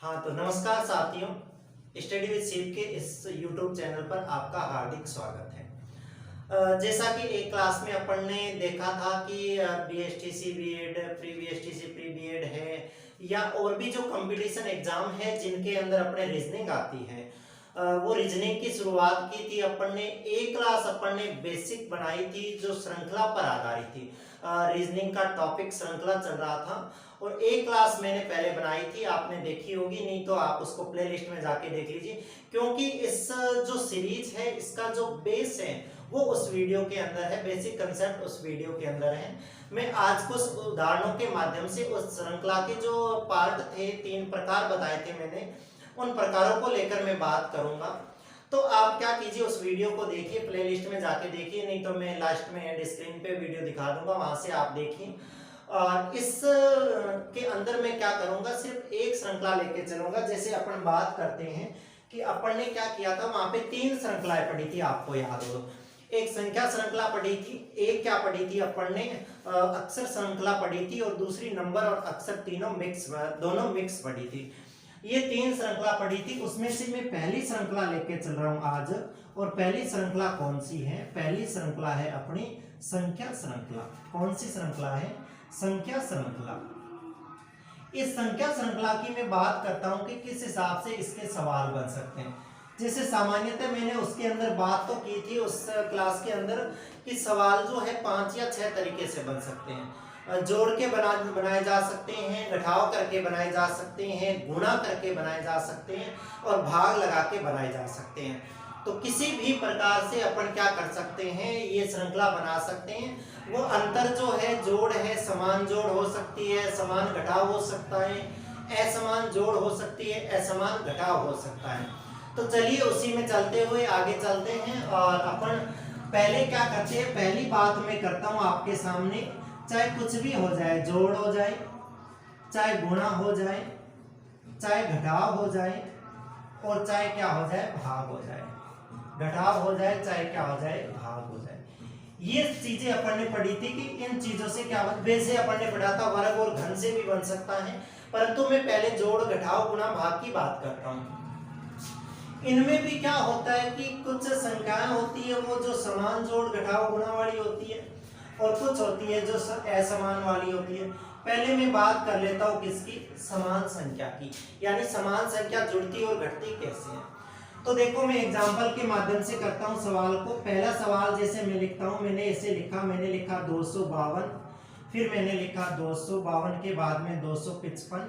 हाँ तो नमस्कार साथियों, स्टडी विद शिव के इस यूट्यूब चैनल पर आपका हार्दिक स्वागत है। जैसा कि एक क्लास में अपन ने देखा था कि BSTC BEd, pre BSTC pre BEd है या और भी जो कंपटीशन एग्जाम है जिनके अंदर अपने रीजनिंग आती है, वो रीजनिंग की शुरुआत की थी अपन ने। एक क्लास अपन ने बेसिक बनाई थी जो श्रृंखला पर आधारित थी। रीजनिंग का टॉपिक श्रृंखला चल रहा था और एक क्लास मैंने पहले बनाई थी, आपने देखी होगी, नहीं तो आप उसको प्लेलिस्ट में जाके देख लीजिए, क्योंकि इस जो सीरीज है इसका जो बेस है वो उस वीडियो के अंदर है, बेसिक कंसेप्ट उस वीडियो के अंदर है। मैं आज कुछ उदाहरणों के माध्यम से उस श्रृंखला के जो पार्ट थे, 3 प्रकार बताए थे मैंने, उन प्रकारों को लेकर मैं बात करूंगा। तो आप क्या कीजिए, उस वीडियो को देखिए, प्लेलिस्ट में जाके देखिए, नहीं तो मैं लास्ट में एंड स्क्रीन पे वीडियो दिखा दूंगा, वहां से आप देखिए। और इस के अंदर मैं क्या करूंगा, सिर्फ एक श्रृंखला लेके चलूंगा। जैसे अपन बात करते हैं कि अपन ने क्या किया था, वहां पे 3 श्रृंखलाएं पढ़ी थी, आपको याद हो। एक संख्या श्रृंखला पढ़ी थी, एक क्या पढ़ी थी अपन ने, अक्षर श्रृंखला पढ़ी थी, और दूसरी नंबर और अक्षर दोनों मिक्स पढ़ी थी। ये 3 श्रृंखला पढ़ी थी, उसमें से मैं पहली श्रृंखला लेके चल रहा हूं आज। और पहली श्रृंखला कौन सी है? पहली श्रृंखला है अपनी संख्या श्रृंखला। कौन सी श्रृंखला है? संख्या श्रृंखला। इस संख्या श्रृंखला की मैं बात करता हूं कि किस हिसाब से इसके सवाल बन सकते हैं। जैसे सामान्यतः मैंने उसके अंदर बात तो की थी उस क्लास के अंदर कि सवाल जो है 5 या 6 तरीके से बन सकते हैं। जोड़ के बनाए जा सकते हैं, घटाव करके बनाए जा सकते हैं, गुणा करके बनाए जा सकते हैं, और भाग लगा के बनाए जा सकते हैं। तो किसी भी प्रकार से अपन क्या कर सकते हैं, ये श्रृंखला बना सकते हैं। वो अंतर जो है, जोड़ है, समान जोड़ हो सकती है, समान घटाव हो सकता है, असमान जोड़ हो सकती है, असमान घटाव हो सकता है। तो चलिए उसी में चलते हुए आगे चलते हैं। और अपन पहले क्या करते हैं, पहली बात मैं करता हूं आपके सामने, चाहे कुछ भी हो जाए, जोड़ हो जाए, चाहे गुणा हो जाए, चाहे घटाव हो जाए, और चाहे क्या हो जाए, भाग हो जाए। घटाव हो जाए, चाहे क्या हो जाए, भाग हो जाए। ये चीजें अपन ने पढ़ी थी कि इन चीजों से क्या वैसे अपन ने पढ़ा था वर्ग और घन से भी बन सकता है, परंतु मैं पहले जोड़, घटाव, गुणा, भाग की बात करता हूं। इनमें भी क्या होता है कि कुछ संख्याएं होती है वो जो समान जोड़, घटाव, गुणा वाली होती है, और कुछ होती है जो असमान वाली होती है। पहले मैं बात कर लेता हूं किसकी, समान संख्या की, यानी समान संख्या जुड़ती और घटती कैसे है। तो देखो मैं एग्जांपल के माध्यम से करता हूं सवाल को। पहला सवाल जैसे मैं लिखता हूं, मैंने लिखा 252, फिर मैंने लिखा 252 के बाद में 255,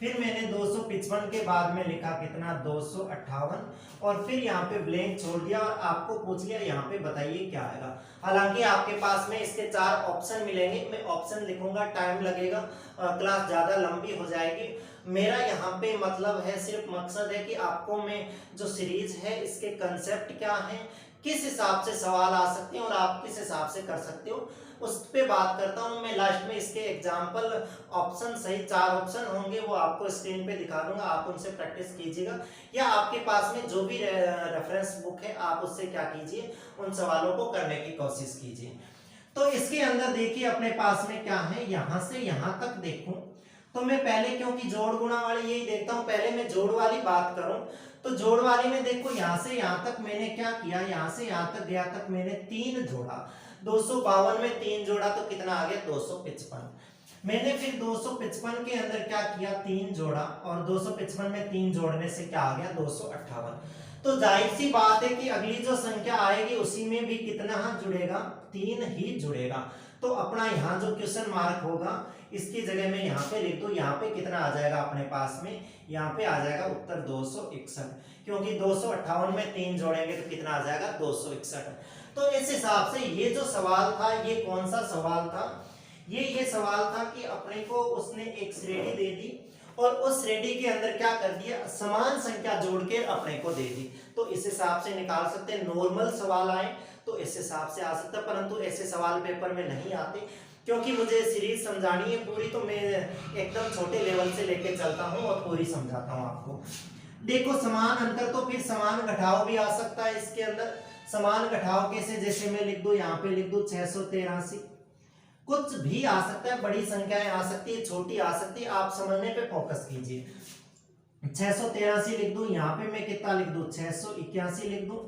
फिर मैंने 255 के बाद में लिखा कितना, 258, और फिर यहाँ पे ब्लैंक छोड़ दिया और आपको पूछ लिया यहाँ पे बताइए क्या आएगा। हालांकि आपके पास में इसके 4 ऑप्शन मिलेंगे, मैं ऑप्शन लिखूंगा, टाइम लगेगा, क्लास ज्यादा लंबी हो जाएगी। मेरा यहाँ पे मतलब है, सिर्फ मकसद है कि आपको मैं जो सीरीज है इसके कंसेप्ट क्या है, किस हिसाब से सवाल आ सकते हैं और आप किस हिसाब से कर सकते हो, उस पे बात करता हूं। मैं लास्ट में इसके एग्जाम्पल ऑप्शन सहित 4 ऑप्शन होंगे, वो आपको स्क्रीन पे दिखा दूंगा, आप उनसे प्रैक्टिस कीजिएगा, या आपके पास में जो भी रेफरेंस बुक है आप उससे क्या कीजिए, उन सवालों को करने की कोशिश कीजिए। तो इसके अंदर देखिए अपने पास में क्या है, यहां से यहां तक देखूं तो मैं पहले, क्योंकि जोड़ गुणा वाली यही देखता हूं, पहले मैं जोड़ वाली बात करूं तो जोड़ वाली में देखो यहां से यहां तक मैंने क्या किया, यहां से यहां तक गया तक मैंने 3 जोड़ा। 252 में 3 जोड़ा तो कितना आ गया, 255। मैंने फिर 255 के अंदर क्या किया, 3 जोड़ा, और 255 में 3 जोड़ने से क्या आ गया, 258। तो जाहिर सी बात है कि अगली जो संख्या आएगी उसी में भी कितना जुड़ेगा, 3 ही जुड़ेगा। तो अपना यहाँ जो क्वेश्चन मार्क होगा इसकी जगह में यहाँ पे लिख दो, यहाँ पे कितना आ जाएगा अपने पास में, यहाँ पे आ जाएगा उत्तर 261, क्योंकि 258 में 3 जोड़ेंगे तो कितना आ जाएगा, 261। तो इस हिसाब से ये जो सवाल था, ये कौन सा सवाल था, ये सवाल था कि अपने को उसने एक श्रेणी दे दी और उस श्रेणी के अंदर क्या कर दिया, समान संख्या जोड़ के अपने को दे दी। तो इस हिसाब से निकाल सकते हैं। नॉर्मल सवाल आए तो इस हिसाब से आ सकता है, परंतु ऐसे सवाल पेपर में नहीं आते, क्योंकि मुझे सीरीज समझानी है पूरी, तो मैं एकदम छोटे लेवल से लेके चलता हूँ और पूरी समझाता हूँ आपको। देखो समान अंतर, तो फिर समान घटाव भी आ सकता है इसके अंदर। समान घटाव कैसे, जैसे मैं लिख दूं, यहाँ पे लिख दूं 683, कुछ भी आ सकता है, बड़ी संख्याएं आ सकती है, छोटी आ सकती है, आप समझने पे फोकस कीजिए। 683 लिख दूं, यहाँ पे मैं कितना लिख दूं 681 लिख दूं,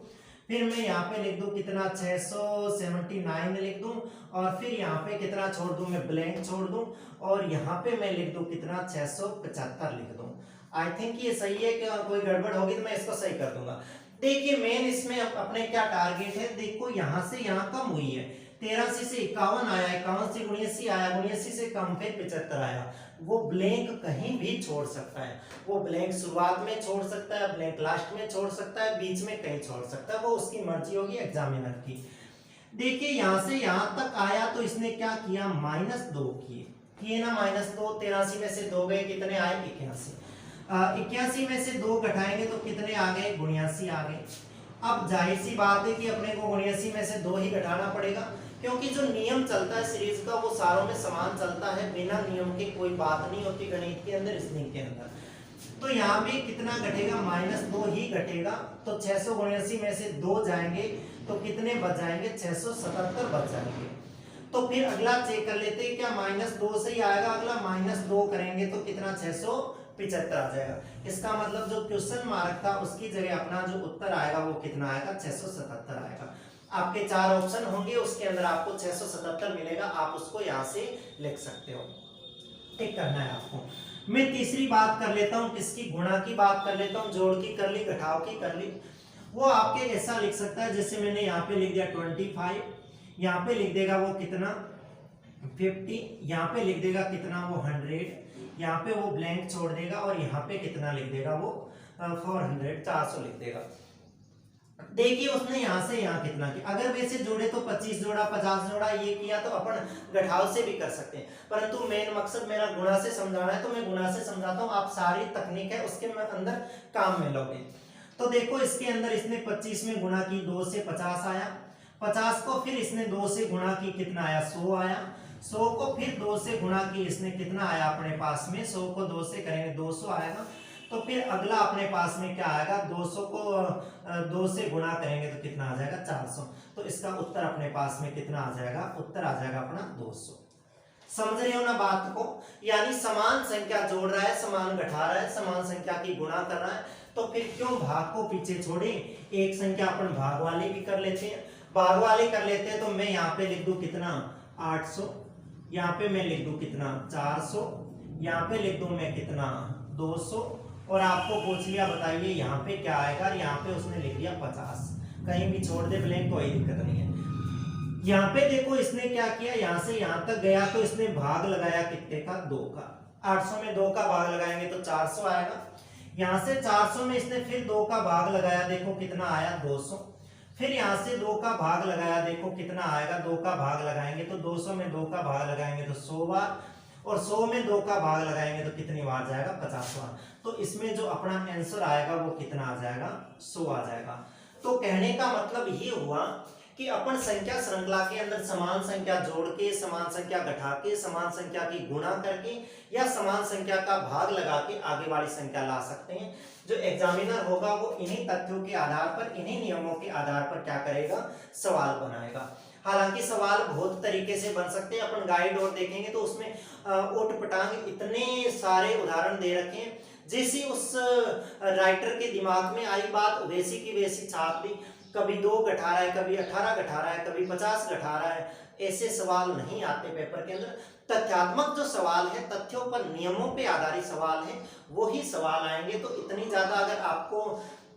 फिर मैं यहाँ पे लिख दूं कितना 679 लिख दूं, और फिर यहाँ पे कितना छोड़ दूं, मैं ब्लैंक छोड़ दूं, और यहाँ पे मैं लिख दूं कितना 675 लिख दूं। आई थिंक ये सही है, कि कोई गड़बड़ होगी तो मैं इसको सही कर दूंगा। देखिए मेन इसमें अपने क्या टारगेट है, देखो यहाँ से यहाँ कम हुई है, 83 से 51 आया, 51 से 79 आया, 79 से कम फिर 75 आया। वो ब्लैंक कहीं भी छोड़ सकता है, वो ब्लैंक शुरुआत में छोड़ सकता है, ब्लैंक लास्ट में छोड़ सकता है, बीच में कहीं छोड़ सकता है, वो उसकी मर्जी होगी एग्जामिनर की। देखिए यहां से यहां तक आया तो इसने क्या किया, -2 किए ना, -2, 83 में से 2 गए, कितने आए 81, 81 में से 2 घटाएंगे तो कितने आ गए 79 आ गए। अब जाहिर सी बात है कि अपने को 79 में से 2 ही घटाना पड़ेगा, क्योंकि जो नियम चलता है सीरीज का वो सारों में समान चलता है, बिना नियम के कोई बात नहीं होती गणित के अंदर, रीजनिंग के अंदर। तो यहाँ पे कितना घटेगा, -2 ही घटेगा, तो 679 में से 2 जाएंगे तो कितने बच जाएंगे, 677 बच जाएंगे। तो फिर अगला चेक कर लेते हैं, क्या -2 से ही आएगा, अगला -2 करेंगे तो कितना 675 आ जाएगा। इसका मतलब जो क्वेश्चन मार्क था उसकी जगह अपना जो उत्तर आएगा वो कितना आएगा, 677 आएगा। आपके 4 ऑप्शन होंगे, उसके अंदर आपको 677 मिलेगा, आप उसको यहाँ से लिख सकते हो। टिक करना है आपको। मैं तीसरी बात कर लेता हूँ, किसकी, गुणा की बात कर लेता हूँ, जोड़ की कर ली, घटाव की कर ली। वो आपके ऐसा लिख सकता है, जैसे मैंने यहाँ पे लिख दिया 25, यहाँ पे लिख देगा वो कितना 50, यहाँ पे लिख देगा कितना वो 100, यहाँ पे वो ब्लैंक छोड़ देगा, और यहाँ पे कितना लिख देगा वो 400, 400 लिख देगा। देखिए उसने यहाँ से यहाँ कितना किया, अगर वैसे जोड़े तो 25 जोड़ा, 50 जोड़ा, ये किया तो अपन घटाव से भी कर सकते हैं, परंतु मेन मकसद मेरा गुणा से समझाना है, तो मैं गुणा से समझाता हूँ, आप सारी तकनीक है उसके अंदर काम में लोगे। तो देखो इसके अंदर इसने 25 में गुणा की, 2 से 50 आया, 50 को फिर इसने 2 से गुणा की, कितना आया 100 आया, 100 को फिर 2 से गुणा की, इसने कितना आया अपने पास में, 100 को 2 से करेंगे 200 आएगा। तो फिर अगला अपने पास में क्या आएगा, 200 को 2 से गुणा करेंगे तो कितना आ जाएगा 400। तो इसका उत्तर अपने पास में कितना आ जाएगा, उत्तर आ जाएगा अपना 200। समझ रहे हो ना बात को, यानी समान संख्या जोड़ रहा है, समान घटा रहा है, समान संख्या की गुणा कर रहा है, तो फिर क्यों भाग को पीछे छोड़े, एक संख्या अपन भाग वाली भी कर लेते हैं, भाग वाली कर लेते हैं। तो मैं यहाँ पे लिख दूं कितना 800, यहाँ पे मैं लिख दूं कितना 400, यहाँ पे लिख दूं मैं कितना 200, और आपको पूछ लिया बताइए यहाँ पे क्या आएगा, यहाँ पे उसने लिख दिया 50, कहीं भी छोड़ दे ब्लैंक कोई दिक्कत नहीं है। यहाँ पे देखो इसने क्या किया, यहाँ से यहाँ तक गया तो इसने भाग लगाया कितने का, 2 का, 800 में 2 का भाग लगाएंगे तो 400 आएगा। यहाँ से 400 में इसने फिर 2 का भाग लगाया, देखो कितना आया 200, फिर यहाँ से 2 का भाग लगाया, देखो कितना आएगा, 2 का भाग लगाएंगे तो 200 में 2 का भाग लगाएंगे तो 100 बार, और 100 में 2 का भाग लगाएंगे तो कितनी बार जाएगा 50 बार। तो इसमें जो अपना आंसर आएगा वो कितना आ जाएगा 100 आ जाएगा। तो कहने का मतलब ये हुआ कि अपन संख्या श्रृंखला के अंदर समान संख्या जोड़ के, समान संख्या घटा के, समान संख्या की गुणा करके, या समान संख्या का भाग लगा के आगे वाली संख्या ला सकते हैं। जो एग्जामिनर होगा वो इन्हीं तथ्यों के आधार पर, इन्हीं नियमों के आधार पर क्या करेगा, सवाल बनाएगा। हालांकि सवाल बहुत तरीके से बन सकते हैं, अपन गाइड और देखेंगे तो उसमें ओट पटांग इतने सारे उदाहरण दे रखे हैं, जैसी उस राइटर के दिमाग में आई बात वैसी की वैसी छाप दी। कभी 2 घटा रहा है, कभी 18 घटा रहा है, कभी 50 घटा रहा है, ऐसे सवाल नहीं आते पेपर के अंदर। तथ्यात्मक जो सवाल है, तथ्यों पर नियमों पे आधारित सवाल है, वो ही सवाल आएंगे। तो इतनी ज्यादा अगर आपको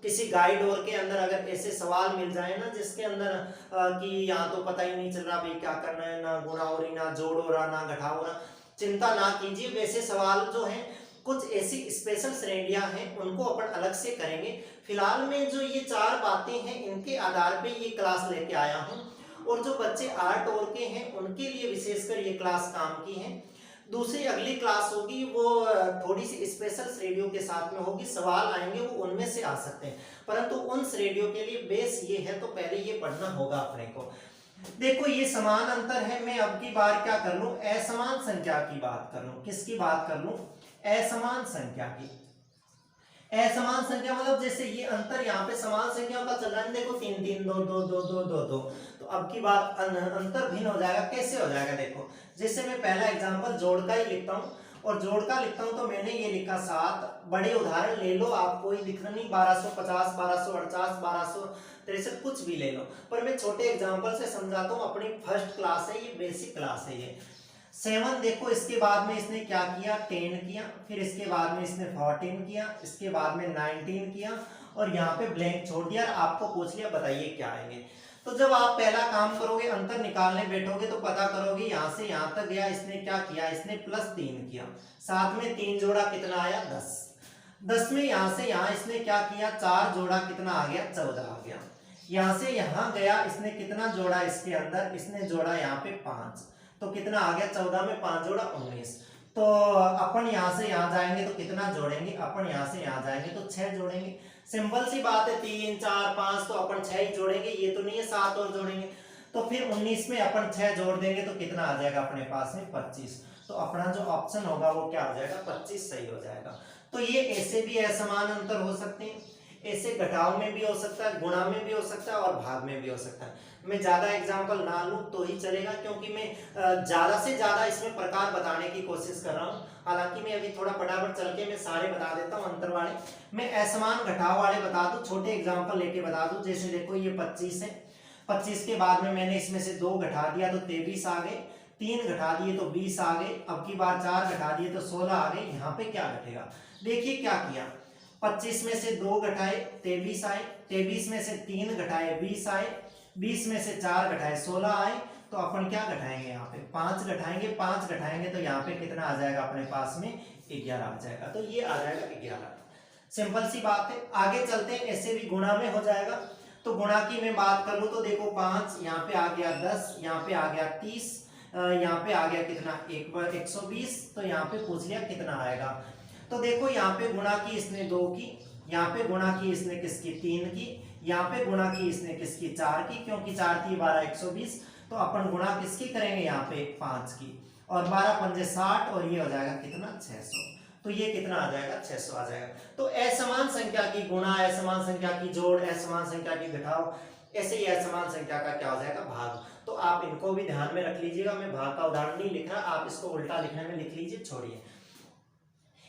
किसी गाइड और के अंदर अगर ऐसे सवाल मिल जाए ना, जिसके अंदर कि यहाँ तो पता ही नहीं चल रहा भाई क्या करना है, ना गुणा हो रही, ना जोड़ हो रहा, ना घटा हो रहा, चिंता ना कीजिए। वैसे सवाल जो है कुछ ऐसी स्पेशल श्रेणियां हैं, उनको अपन अलग से करेंगे। फिलहाल में जो ये 4 बातें हैं, इनके आधार पे ये क्लास लेके आया हूँ, और जो बच्चे आर्ट और के हैं उनके लिए विशेषकर ये क्लास काम की है। दूसरी अगली क्लास होगी वो थोड़ी सी स्पेशल श्रेणियों के साथ में होगी, सवाल आएंगे वो उनमें से आ सकते हैं, परंतु उन श्रेणियों के लिए बेस ये है, तो पहले ये पढ़ना होगा अपने को। देखो ये समान अंतर है, मैं अब की बार क्या कर लूं, असमान संख्या की बात कर लूं। किसकी बात कर लूं, असमान संख्या की। असमान संख्या मतलब जैसे ये अंतर यहाँ पे समान संख्याओं का चल रहा है, देखो 3 3 2 2 2 2 2 2, तो अब की बात अंतर भिन्न हो जाएगा। कैसे हो जाएगा, देखो जैसे मैं पहला एग्जांपल जोड़ का ही लिखता हूँ, और जोड़ का लिखता हूं तो मैंने ये लिखा 7। बड़े उदाहरण ले लो, आप कोई लिखना नहीं, 1250, 1248, 1263, कुछ भी ले लो, पर मैं छोटे एग्जांपल से समझाता हूं। अपनी फर्स्ट क्लास है ये, बेसिक क्लास है ये। 7 देखो, इसके बाद में इसने क्या किया, 10 किया, फिर इसके बाद में इसने 14 किया, इसके बाद में 19 किया, और यहाँ पे ब्लैंक छोड़ दिया। आपको पूछ लिया बताइए क्या आएंगे। तो जब आप पहला काम करोगे, अंतर निकालने बैठोगे, तो पता करोगे यहाँ से यहाँ तक गया, इसने क्या किया, इसने +3 किया, साथ में 3 जोड़ा, कितना आया, 10। 10 में यहाँ से यहाँ इसने क्या किया, 4 जोड़ा, कितना आ गया, 14 आ गया। यहाँ से यहाँ गया, इसने कितना जोड़ा इसके अंदर, इसने जोड़ा यहाँ पे 5, तो कितना आ गया, 14 में 5 जोड़ा 19। तो अपन यहाँ से यहाँ जाएंगे तो कितना जोड़ेंगे, अपन यहाँ से यहाँ जाएंगे तो 6 जोड़ेंगे। सिंपल सी बात है, 3 4 5 तो अपन 6 ही जोड़ेंगे, ये तो नहीं है 7 और जोड़ेंगे। तो फिर 19 में अपन 6 जोड़ देंगे तो कितना आ जाएगा अपने पास में, 25। तो अपना जो ऑप्शन होगा वो क्या हो जाएगा, 25 सही हो जाएगा। तो ये ऐसे भी असमान अंतर हो सकते हैं, ऐसे घटाव में भी हो सकता है, गुणा में भी हो सकता है, और भाग में भी हो सकता है। मैं ज्यादा एग्जांपल ना लूं तो ही चलेगा, क्योंकि मैं ज्यादा से ज्यादा इसमें प्रकार बताने की कोशिश कर रहा हूं। हालांकि मैं अभी थोड़ा फटाफट चल के मैं सारे बता देता हूं अंतर वाले। मैं असमान घटाव वाले बता दूं, छोटे एग्जांपल लेके बता दूं। जैसे देखो ये 25 है, 25 के बाद में मैंने इसमें से 2 घटा दिया तो 23 आ गए, 3 घटा दिए तो 20 आ गए, अब की बार 4 घटा दिए तो 16 आ गए। यहाँ पे क्या घटेगा, देखिए क्या किया, 25 में से 2 घटाए 23 आए, 23 में से 3 घटाए 20 आए, 20 में से 4 घटाए 16 आए। तो अपन क्या घटाएंगे, यहाँ पे 5 घटाएंगे, 5 घटाएंगे तो यहाँ पे कितना आ जाएगा अपने पास में, 11 आ जाएगा। तो ये आ जाएगा 11। सिंपल सी बात है। आगे चलते हैं, ऐसे भी गुणा में हो जाएगा। तो गुणा की मैं बात करूं तो देखो 5, यहाँ पे आ गया 10, यहाँ पे आ गया 30, यहाँ पे आ गया कितना, 120। तो यहाँ पे पूछ लिया कितना आएगा। तो देखो यहाँ पे गुणा की इसने 2 की, यहाँ पे गुणा की इसने किसकी, 3 की, यहाँ पे गुणा की इसने किसकी, 4 की, क्योंकि 4 की 12 120। तो अपन गुणा किसकी करेंगे, यहाँ पे 5 की, और 12 पंजे 60, और ये हो जाएगा कितना, 600। तो ये कितना आ जाएगा, 600 आ जाएगा। तो असमान संख्या की गुणा, असमान संख्या की जोड़, असमान संख्या की घटाव, ऐसे ही असमान संख्या का क्या हो जाएगा, भाग। तो आप इनको भी ध्यान में रख लीजिएगा। मैं भाग का उदाहरण नहीं लिख रहा, आप इसको उल्टा लिखने में लिख लीजिए, छोड़िए।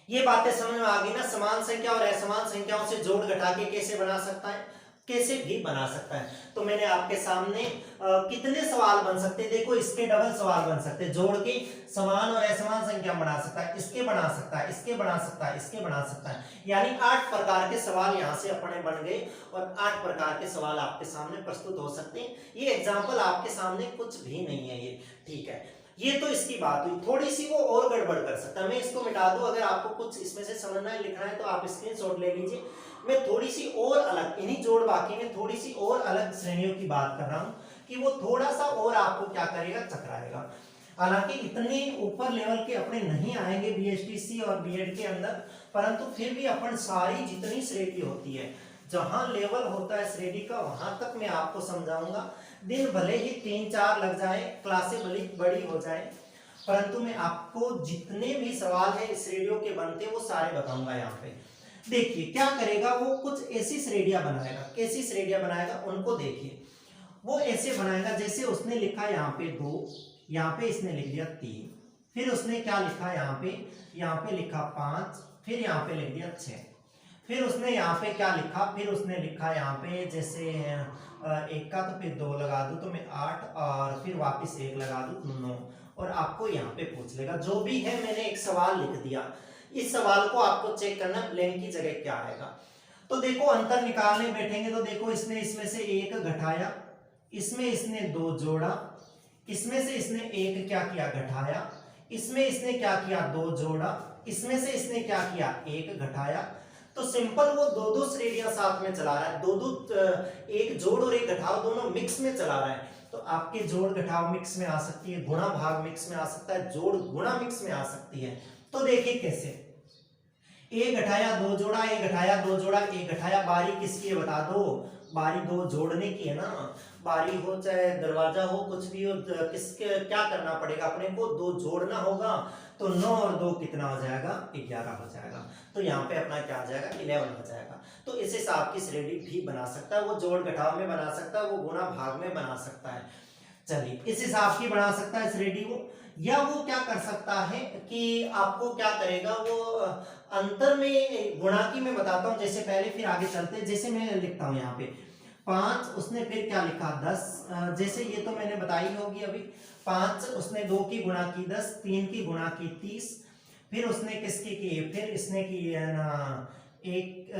ये बातें समझ में आ गई ना। समान संख्या और असमान संख्याओं से जोड़ घटा के कैसे बना सकता है, कैसे भी बना सकता है। तो मैंने आपके सामने कितने सवाल बन सकते हैं, देखो इसके डबल सवाल बन सकते हैं। जोड़ के समान और असमान संख्या बना सकता है, इसके बना सकता है, इसके बना सकता है, इसके बना सकता है। यानी 8 प्रकार के सवाल यहाँ से अपने बन गए, और 8 प्रकार के सवाल आपके सामने प्रस्तुत हो सकते हैं। ये एग्जाम्पल आपके सामने कुछ भी नहीं है ये, ठीक है। ये तो इसकी बात हुई। थोड़ी सी वो और गड़बड़ कर सकता है, मैं इसको मिटा दूं। अगर आपको कुछ इसमें से समझना है, लिखना है, तो आप स्क्रीनशॉट ले लीजिए। मैं थोड़ी सी और अलग, इन्हीं जोड़ बाकी में थोड़ी सी और अलग श्रेणियों की बात कर रहा हूं, कि वो थोड़ा सा और आपको क्या करेगा, चकराएगा। हालांकि इतने ऊपर लेवल के अपने नहीं आएंगे बीएचटीसी और बीएड के अंदर, परंतु फिर भी अपन सारी जितनी श्रेणी होती है, जहां लेवल होता है श्रेणी का, वहां तक मैं आपको समझाऊंगा। दिन भले ही 3-4 लग जाए, क्लासें भले बड़ी हो जाए, परंतु मैं आपको जितने भी सवाल है इस श्रेणियों के बनते वो सारे बताऊंगा। यहाँ पे देखिए क्या करेगा, वो कुछ ऐसी श्रेणियां बनाएगा। कैसी श्रेणियां बनाएगा उनको देखिए। वो ऐसे बनाएगा जैसे उसने लिखा यहाँ पे 2, यहाँ पे इसने लिख दिया 3, फिर उसने क्या लिखा यहाँ पे लिखा 5, फिर यहाँ पे लिख दिया 6, फिर उसने यहाँ पे क्या लिखा, फिर उसने लिखा यहाँ पे जैसे 1 का, तो फिर 2 लगा दूं तो मैं 8, और फिर वापस 1 लगा दूं 9, और आपको यहाँ पे पूछ लेगा। जो भी है मैंने एक सवाल लिख दिया, इस सवाल को आपको चेक करना ब्लैंक की जगह क्या आएगा। तो देखो अंतर निकालने बैठेंगे तो देखो इसने इसमें से 1 घटाया, इसमें इसने 2 जोड़ा, इसमें से इसने 1 क्या किया, घटाया, इसमें इसने क्या किया, 2 जोड़ा, इसमें से इसने क्या किया, 1 घटाया। तो सिंपल वो दो श्रेणियां साथ में चला रहा है, एक जोड़ और एक घटाव दोनों मिक्स में चला रहा है। तो आपके जोड़ घटाव मिक्स में आ सकती है, गुणा भाग मिक्स में आ सकता है, जोड़ गुणा मिक्स में आ सकती है। तो देखिए कैसे, 1 घटाया 2 जोड़ा, 1 घटाया 2 जोड़ा, 1 घटाया। बारी किसकी है बता दो, बारी 2 जोड़ने की है ना। बारी हो चाहे दरवाजा हो, कुछ भी हो, किसके क्या करना पड़ेगा, अपने को 2 जोड़ना होगा। तो 9 और 2 कितना हो जाएगा, 11 हो जाएगा। तो यहाँ पे अपना क्या आ जाएगा, 11 हो जाएगा। तो इस हिसाब की श्रेणी भी बना सकता है, वो जोड़ घटाव में बना सकता है, वो गुणा भाग में बना सकता है। चलिए इस हिसाब की बना सकता है श्रेणी को। या वो क्या कर सकता है कि आपको क्या करेगा, वो अंतर में गुणा की मैं बताता हूं, जैसे पहले फिर आगे चलते हैं। जैसे मैं लिखता हूं यहाँ पे 5, उसने फिर क्या लिखा 10, जैसे ये तो मैंने बताई होगी अभी। 5 उसने 2 की गुणा की 10, 3 की गुणा की 30, फिर उसने किसकी की, फिर इसने की है ना एक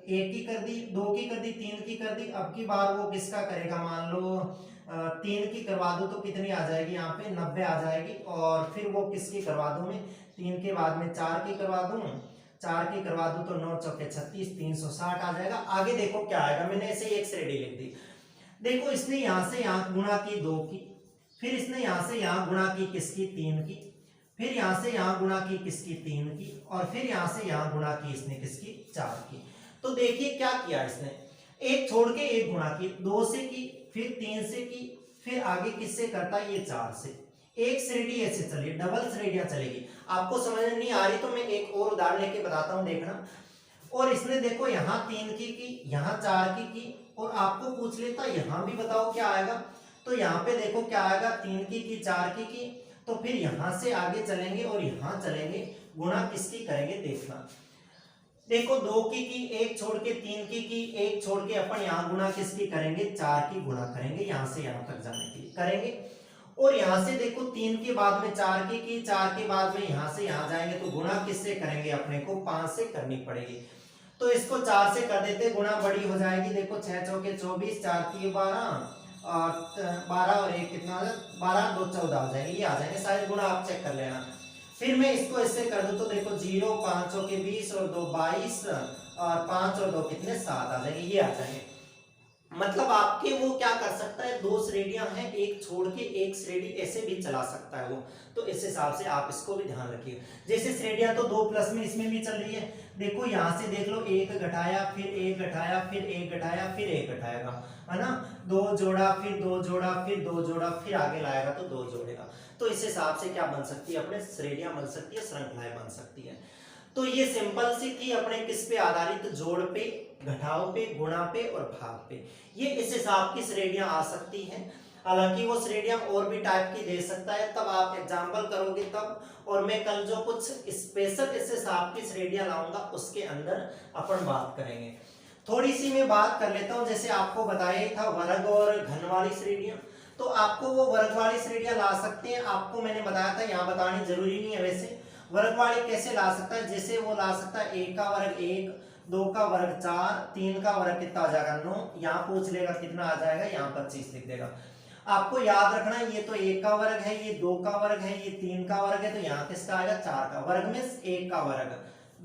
की कर दी, 2 की कर दी, 3 की कर दी। अब की बार वो किसका करेगा, मान लो 3 की करवा दो तो कितनी आ जाएगी यहाँ पे 90 आ जाएगी। और फिर वो किसकी करवा दूं मैं, 3 के बाद में 4 की करवा दूं, 4 की करवा दूं तो 9 चौके 36, 360 आ जाएगा। आगे देखो क्या आएगा, मैंने ऐसे एक श्रेणी लिख दी। देखो इसने यहां से यहां गुणा की 2 की, फिर इसने यहां से यहां गुणा की किसकी 3 की, फिर यहां से यहां गुणा की किसकी 3 की, और फिर यहां से यहां गुणा की इसने किसकी 4 की। तो देखिए क्या किया इसने, एक छोड़ के एक गुणा की, 2 से की, फिर 3 से की, फिर आगे किससे करता है, ये 4 से। एक श्रेणी ऐसे चली, डबल श्रेणियां चलेगी। आपको समझ नहीं आ रही तो मैं एक और उदाहरण लेके बताता हूं, देखना। और इसने देखो यहाँ 3 की, यहाँ 4 की, और आपको पूछ लेता यहाँ भी बताओ क्या आएगा। तो यहाँ पे देखो क्या आएगा, 3 की 4 की, तो फिर यहां से आगे चलेंगे और यहां चलेंगे, गुणा किसकी करेंगे देखना। देखो 2 की, एक छोड़ के 3 की, एक छोड़ के अपन यहां गुणा किसकी करेंगे, 4 की गुणा करेंगे, यहां से यहां तक जाने के लिए करेंगे। और यहां से देखो 3 के बाद में 4 की, 4 के बाद में यहां से यहां जाएंगे तो गुणा किससे करेंगे, अपने को 5 से करनी पड़ेगी। तो इसको 4 से कर देते, गुणा बड़ी हो जाएगी। देखो 6 चौके 24, 4 की 12, और 12 और 1 कितना, 12 2 14 आ जाएंगे, ये आ जाएंगे सारे गुणा, आप चेक कर लेना। फिर मैं इसको ऐसे कर दूं तो देखो 0, 5 चौके 20 और 2 22, और 5 और 2 कितने 7 आ जाएंगे, ये आ जाएंगे। मतलब आपके वो क्या कर सकता है, 2 श्रेणियां हैं, एक छोड़ के एक श्रेणी ऐसे भी चला सकता है वो। तो इस हिसाब से आप इसको भी ध्यान रखिए। जैसे श्रेणियां तो 2 प्लस में इसमें भी चल रही है। देखो यहां से देख लो, 1 घटाया, फिर 1 घटाया, फिर 1 घटाया, फिर 1 घटाएगा, है ना। 2 जोड़ा, फिर 2 जोड़ा, फिर 2 जोड़ा, फिर आगे लाएगा तो 2 जोड़ेगा। तो इस हिसाब से क्या बन सकती है, अपने श्रेणियां बन सकती है, श्रृंखलाएं बन सकती है। तो ये सिंपल सी थी, अपने किस पे आधारित, जोड़ पे, घटाव पे, गुणा पे और भाग पे। ये इस हिसाब की श्रेणियां आ सकती हैं। हालांकि वो श्रेणियां और भी टाइप की दे सकता है, तब आप एग्जाम्पल करोगे तब। और मैं कल जो कुछ स्पेशल इस हिसाब की श्रेणियां लाऊंगा उसके अंदर अपन बात करेंगे। थोड़ी सी मैं बात कर लेता हूं, जैसे आपको बताया ही था वर्ग और घन वाली श्रेणियां, तो आपको वो वर्ग वाली श्रेणियां ला सकते हैं। आपको मैंने बताया था, यहाँ बतानी जरूरी नहीं है वैसे। वर्ग वाली कैसे ला सकता है, जैसे वो ला सकता है 1 का वर्ग 1, 2 का वर्ग 4, 3 का वर्ग कितना आ जाएगा 9, यहाँ पूछ लेगा कितना आ जाएगा, यहाँ 25 लिख देगा। आपको याद रखना है, ये तो 1 का वर्ग है, ये 2 का वर्ग है, ये 3 का वर्ग है, तो यहाँ किसका आएगा 4 का वर्ग में 1 का वर्ग,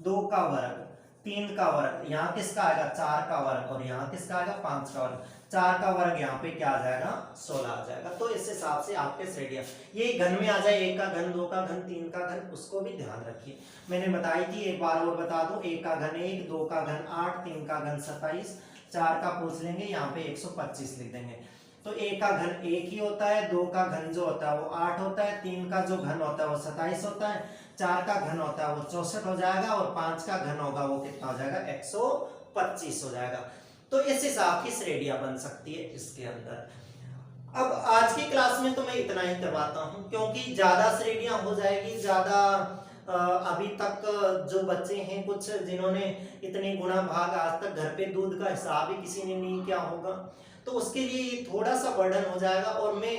2 का वर्ग, 3 का वर्ग, यहाँ किसका आएगा 4 का वर्ग, और यहाँ किसका आएगा 5 का वर्ग। 4 का वर्ग यहाँ पे क्या आ जाएगा 16 आ जाएगा। तो इस हिसाब से आपके श्रेणियां ये घन में आ जाए, 1 का घन, 2 का घन, 3 का घन, उसको भी ध्यान रखिए। मैंने बताई थी, एक बार और बता दूं, 1 का घन 1, 2 का घन 8, 3 का घन 27, 4 का पूछ लेंगे, यहाँ पे 125 लिख देंगे। तो 1 का घन 1 ही होता है, 2 का घन जो होता है वो 8 होता है, 3 का जो घन होता है वो 27 होता है, 4 का घन होता है वो 64 हो जाएगा, और 5 का घन होगा वो कितना हो जाएगा 125 हो जाएगा। तो इस हिसाब की श्रेणियां बन सकती है इसके अंदर। अब आज की क्लास में तो मैं इतना ही करवाता हूं, क्योंकि ज्यादा श्रेणियां हो जाएगी, ज्यादा अभी तक जो बच्चे हैं कुछ जिन्होंने इतनी गुणा भाग आज तक घर पे दूध का हिसाब ही किसी ने नहीं किया होगा, तो उसके लिए थोड़ा सा बर्डन हो जाएगा। और मैं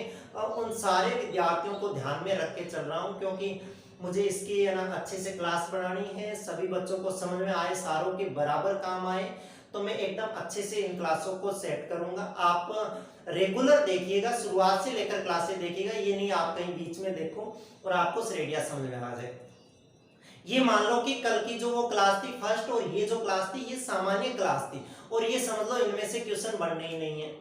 उन सारे विद्यार्थियों को ध्यान में रख के चल रहा हूं, क्योंकि मुझे इसकी है ना अच्छे से क्लास बनानी है, सभी बच्चों को समझ में आए, सारों के बराबर काम आए। तो मैं एकदम अच्छे से इन क्लासों को सेट करूंगा। आप रेगुलर देखिएगा, शुरुआत से लेकर क्लासें देखिएगा, ये नहीं आप कहीं बीच में देखो और आपको श्रेणियां समझ में आ जाए। ये मान लो कि कल की जो वो क्लास थी फर्स्ट, और ये जो क्लास थी ये सामान्य क्लास थी, और ये समझ लो इनमें से क्वेश्चन बनने ही नहीं है।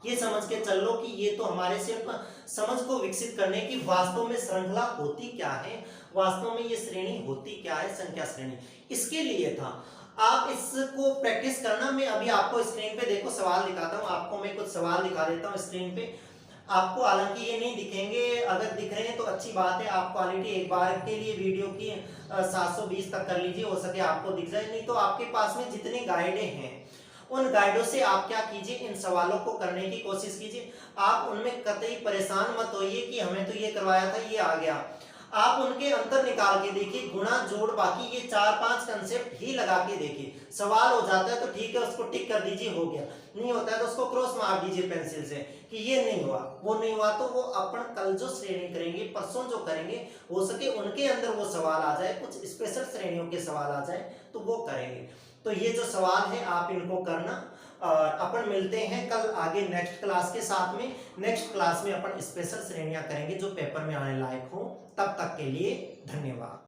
ये समझ के चल लो कि ये तो हमारे सिर्फ समझ को विकसित करने की वास्तव में श्रृंखला होती क्या है, वास्तव में ये श्रेणी होती क्या है, संख्या श्रेणी, इसके लिए था। आप इसको प्रैक्टिस करना। मैं अभी आपको स्क्रीन पे देखो सवाल दिखाता हूँ, आपको मैं कुछ सवाल दिखा देता हूँ स्क्रीन पे। आपको हालांकि ये नहीं दिखेंगे, अगर दिख रहे हैं तो अच्छी बात है। आप क्वालिटी एक बार के लिए वीडियो की 720 तक कर लीजिए, हो सके आपको दिख जाए, नहीं तो आपके पास में जितनी गाइडें हैं उन गाइडों से आप क्या कीजिए, इन सवालों को करने की कोशिश कीजिए। आप उनमें कतई परेशान मत होइए कि हमें तो ये करवाया था ये आ गया। आप उनके अंतर निकाल के देखिए, गुणा जोड़ बाकी ये 4-5 कंसेप्ट ही लगा के देखिए। सवाल हो जाता है तो ठीक है, उसको टिक कर दीजिए, हो गया। नहीं होता है तो उसको क्रॉस मार दीजिए पेंसिल से कि ये नहीं हुआ, वो नहीं हुआ। तो वो अपन कल जो श्रेणी करेंगे, परसों जो करेंगे, हो सके उनके अंदर वो सवाल आ जाए, कुछ स्पेशल श्रेणियों के सवाल आ जाए तो वो करेंगे। तो ये जो सवाल है आप इनको करना। अपन मिलते हैं कल आगे नेक्स्ट क्लास के साथ में। नेक्स्ट क्लास में अपन स्पेशल श्रेणियां करेंगे जो पेपर में आने लायक हो। तब तक के लिए धन्यवाद।